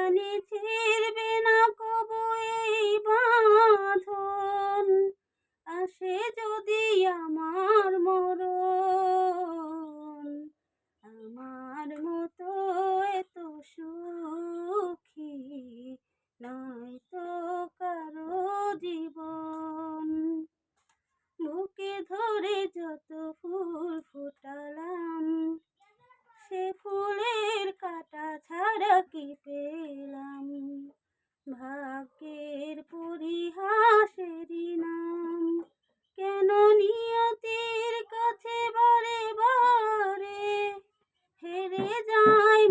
জানি ছিড়বে না কবু এই বাঁধন, আসে যদি আমার মরণ। আমার মতো এত সুখী নয় তো কারো জীবন। বুকে ধরে যত ফুল ফোটালাম, সে ফুলের কাঁটা ছাড়া কি পেলাম? ভাগ্যের পরিহাসেরই নাম। কেন নিয়তির কাছে বারে বারে হেরে যায়